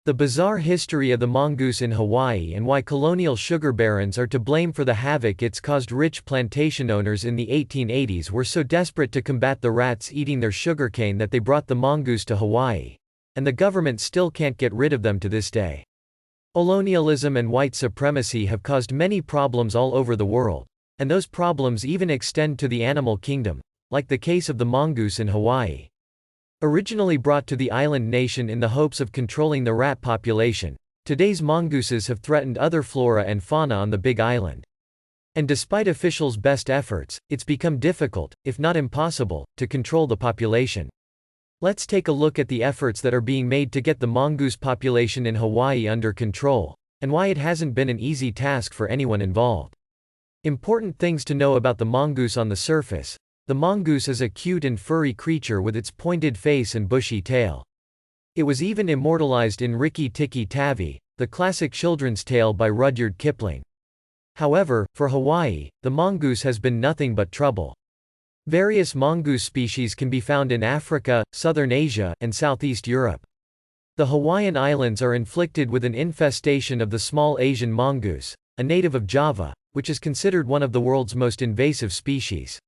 The bizarre history of the mongoose in Hawaii and why colonial sugar barons are to blame for the havoc it's caused. Rich plantation owners in the 1880s were so desperate to combat the rats eating their sugarcane that they brought the mongoose to Hawaii. And the government still can't get rid of them to this day. Colonialism and white supremacy have caused many problems all over the world. And those problems even extend to the animal kingdom, like the case of the mongoose in Hawaii. Originally brought to the island nation in the hopes of controlling the rat population, today's mongooses have threatened other flora and fauna on the Big Island. And despite officials' best efforts, it's become difficult, if not impossible, to control the population. Let's take a look at the efforts that are being made to get the mongoose population in Hawaii under control, and why it hasn't been an easy task for anyone involved. Important things to know about the mongoose on the surface. The mongoose is a cute and furry creature with its pointed face and bushy tail. It was even immortalized in Rikki Tikki Tavi, the classic children's tale by Rudyard Kipling. However, for Hawaii, the mongoose has been nothing but trouble. Various mongoose species can be found in Africa, Southern Asia, and Southeast Europe. The Hawaiian Islands are inflicted with an infestation of the small Asian mongoose, a native of Java, which is considered one of the world's most invasive species.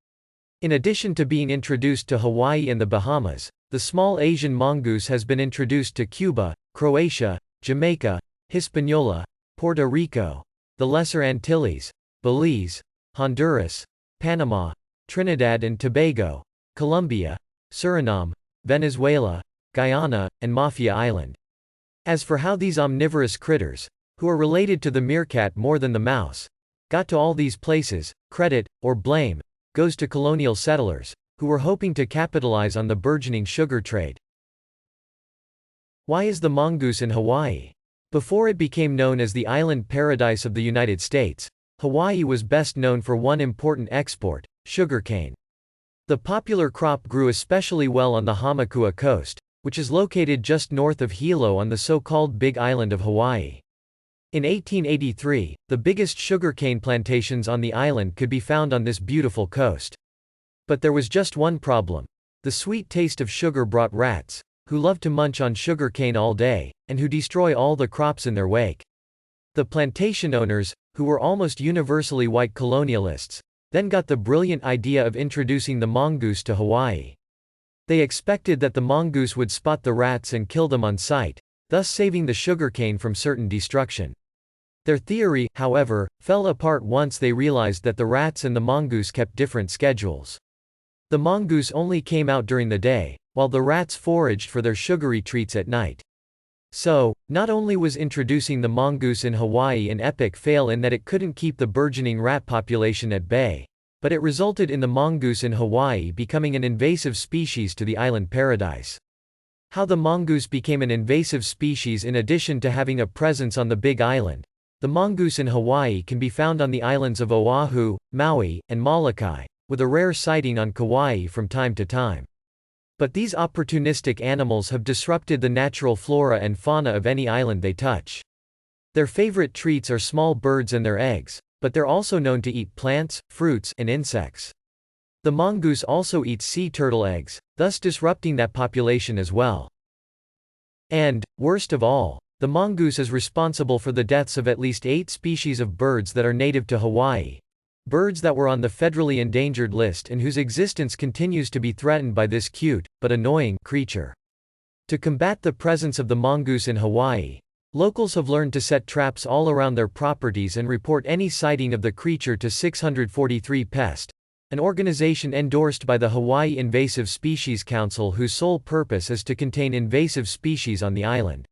In addition to being introduced to Hawaii and the Bahamas, the small Asian mongoose has been introduced to Cuba, Croatia, Jamaica, Hispaniola, Puerto Rico, the Lesser Antilles, Belize, Honduras, Panama, Trinidad and Tobago, Colombia, Suriname, Venezuela, Guyana, and Mafia Island. As for how these omnivorous critters, who are related to the meerkat more than the mouse, got to all these places, credit, or blame, goes to colonial settlers, who were hoping to capitalize on the burgeoning sugar trade. Why is the mongoose in Hawaii? Before it became known as the island paradise of the United States, Hawaii was best known for one important export, sugarcane. The popular crop grew especially well on the Hamakua coast, which is located just north of Hilo on the so-called Big Island of Hawaii. In 1883, the biggest sugarcane plantations on the island could be found on this beautiful coast. But there was just one problem. The sweet taste of sugar brought rats, who love to munch on sugarcane all day, and who destroy all the crops in their wake. The plantation owners, who were almost universally white colonialists, then got the brilliant idea of introducing the mongoose to Hawaii. They expected that the mongoose would spot the rats and kill them on sight, thus saving the sugarcane from certain destruction. Their theory, however, fell apart once they realized that the rats and the mongoose kept different schedules. The mongoose only came out during the day, while the rats foraged for their sugary treats at night. So, not only was introducing the mongoose in Hawaii an epic fail in that it couldn't keep the burgeoning rat population at bay, but it resulted in the mongoose in Hawaii becoming an invasive species to the island paradise. How the mongoose became an invasive species. In addition to having a presence on the Big Island, the mongoose in Hawaii can be found on the islands of Oahu, Maui, and Molokai, with a rare sighting on Kauai from time to time. But these opportunistic animals have disrupted the natural flora and fauna of any island they touch. Their favorite treats are small birds and their eggs, but they're also known to eat plants, fruits, and insects. The mongoose also eats sea turtle eggs, thus disrupting that population as well. And, worst of all, the mongoose is responsible for the deaths of at least 8 species of birds that are native to Hawaii. Birds that were on the federally endangered list and whose existence continues to be threatened by this cute, but annoying, creature. To combat the presence of the mongoose in Hawaii, locals have learned to set traps all around their properties and report any sighting of the creature to 643 PEST, an organization endorsed by the Hawaii Invasive Species Council whose sole purpose is to contain invasive species on the island.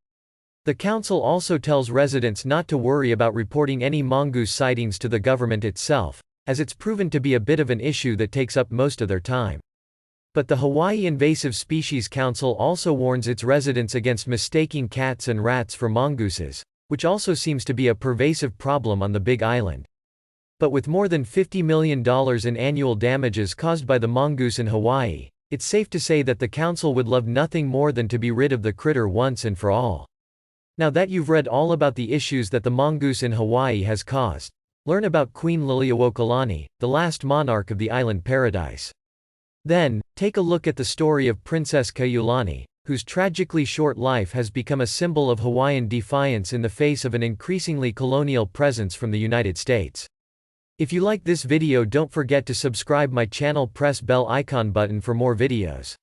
The council also tells residents not to worry about reporting any mongoose sightings to the government itself, as it's proven to be a bit of an issue that takes up most of their time. But the Hawaii Invasive Species Council also warns its residents against mistaking cats and rats for mongooses, which also seems to be a pervasive problem on the Big Island. But with more than $50 million in annual damages caused by the mongoose in Hawaii, it's safe to say that the council would love nothing more than to be rid of the critter once and for all. Now that you've read all about the issues that the mongoose in Hawaii has caused, learn about Queen Liliuokalani, the last monarch of the island paradise. Then, take a look at the story of Princess Kaiulani, whose tragically short life has become a symbol of Hawaiian defiance in the face of an increasingly colonial presence from the United States. If you like this video, don't forget to subscribe my channel, press bell icon button for more videos.